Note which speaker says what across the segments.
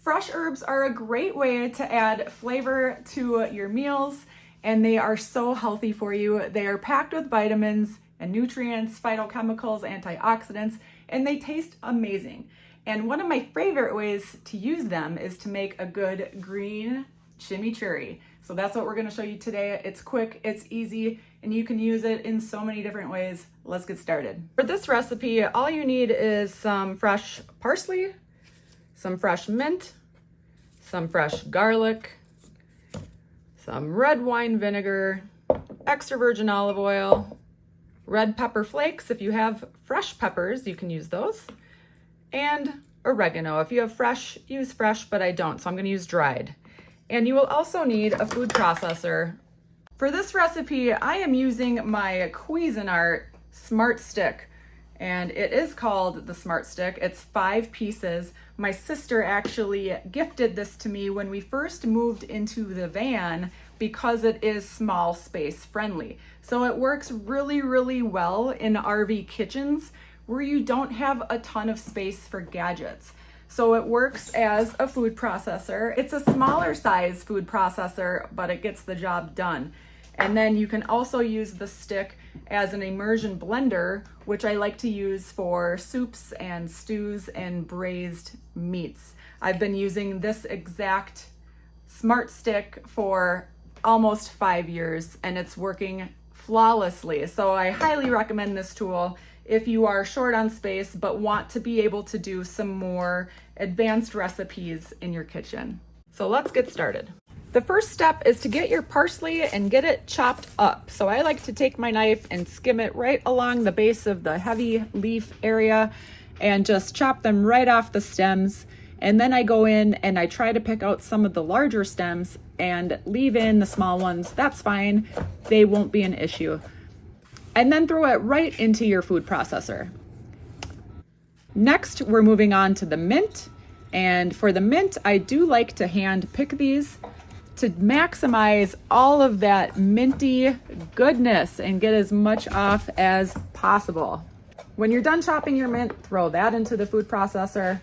Speaker 1: Fresh herbs are a great way to add flavor to your meals, and they are so healthy for you. They are packed with vitamins and nutrients, phytochemicals, antioxidants, and they taste amazing. And one of my favorite ways to use them is to make a good green chimichurri. So that's what we're gonna show you today. It's quick, it's easy, and you can use it in so many different ways. Let's get started. For this recipe, all you need is some fresh parsley, some fresh mint, some fresh garlic, some red wine vinegar, extra virgin olive oil, red pepper flakes. If you have fresh peppers, you can use those, and oregano. If you have fresh, use fresh, but I don't, so I'm gonna use dried. And you will also need a food processor. For this recipe, I am using my Cuisinart Smart Stick, and it is called the Smart Stick. It's 5 pieces. My sister actually gifted this to me when we first moved into the van because it is small space friendly. So it works really, really well in RV kitchens where you don't have a ton of space for gadgets. So it works as a food processor. It's a smaller size food processor, but it gets the job done. And then you can also use the stick as an immersion blender, which I like to use for soups and stews and braised meats. I've been using this exact Smart Stick for almost 5 years, and it's working flawlessly. So I highly recommend this tool if you are short on space but want to be able to do some more advanced recipes in your kitchen. So let's get started. The first step is to get your parsley and get it chopped up. So I like to take my knife and skim it right along the base of the heavy leaf area and just chop them right off the stems. And then I go in and I try to pick out some of the larger stems and leave in the small ones. That's fine. They won't be an issue. And then throw it right into your food processor. Next, we're moving on to the mint. And for the mint, I do like to hand pick these to maximize all of that minty goodness and get as much off as possible. When you're done chopping your mint, throw that into the food processor.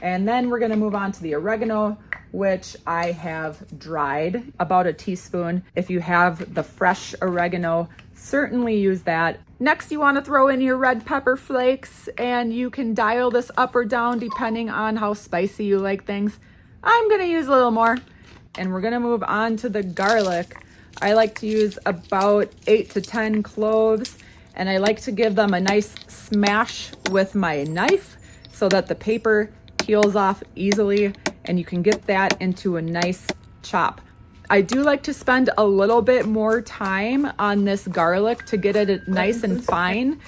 Speaker 1: And then we're gonna move on to the oregano, which I have dried, about a teaspoon. If you have the fresh oregano, certainly use that. Next, you wanna throw in your red pepper flakes, and you can dial this up or down depending on how spicy you like things. I'm gonna use a little more. And we're gonna move on to the garlic. I like to use about 8 to 10 cloves, and I like to give them a nice smash with my knife so that the paper peels off easily and you can get that into a nice chop. I do like to spend a little bit more time on this garlic to get it nice and fine.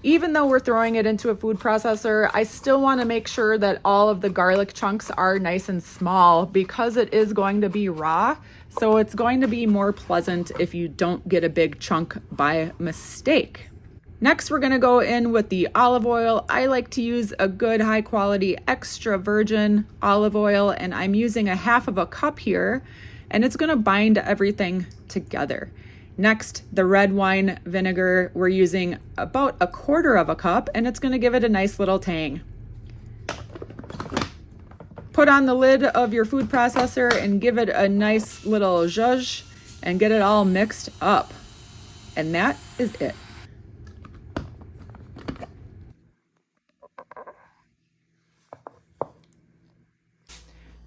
Speaker 1: Even though we're throwing it into a food processor, I still want to make sure that all of the garlic chunks are nice and small because it is going to be raw. So it's going to be more pleasant if you don't get a big chunk by mistake. Next, we're going to go in with the olive oil. I like to use a good high quality extra virgin olive oil, and I'm using a 1/2 cup here, and it's going to bind everything together. Next, the red wine vinegar, we're using about 1/4 cup, and it's gonna give it a nice little tang. Put on the lid of your food processor and give it a nice little zhuzh and get it all mixed up. And that is it.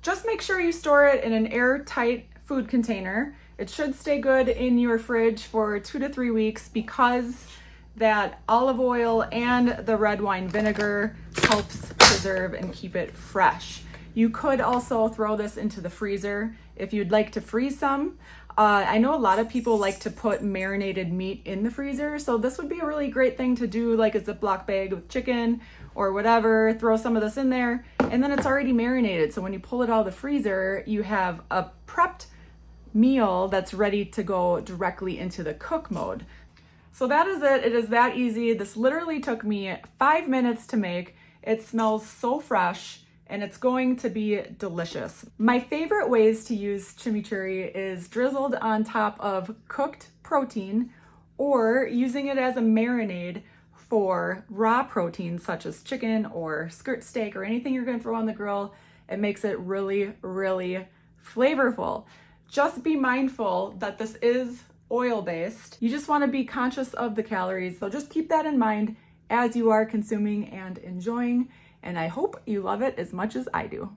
Speaker 1: Just make sure you store it in an airtight food container. It should stay good in your fridge for 2 to 3 weeks because that olive oil and the red wine vinegar helps preserve and keep it fresh. You could also throw this into the freezer if you'd like to freeze some. I know a lot of people like to put marinated meat in the freezer, so this would be a really great thing to do, like a Ziploc bag with chicken or whatever. Throw some of this in there, and then it's already marinated. So when you pull it out of the freezer, you have a prepped meal that's ready to go directly into the cook mode. So that is it. It is that easy. This literally took me 5 minutes to make. It smells so fresh and it's going to be delicious. My favorite ways to use chimichurri is drizzled on top of cooked protein or using it as a marinade for raw proteins such as chicken or skirt steak or anything you're going to throw on the grill. It makes it really, really flavorful. Just be mindful that this is oil-based. You just want to be conscious of the calories. So just keep that in mind as you are consuming and enjoying. And I hope you love it as much as I do.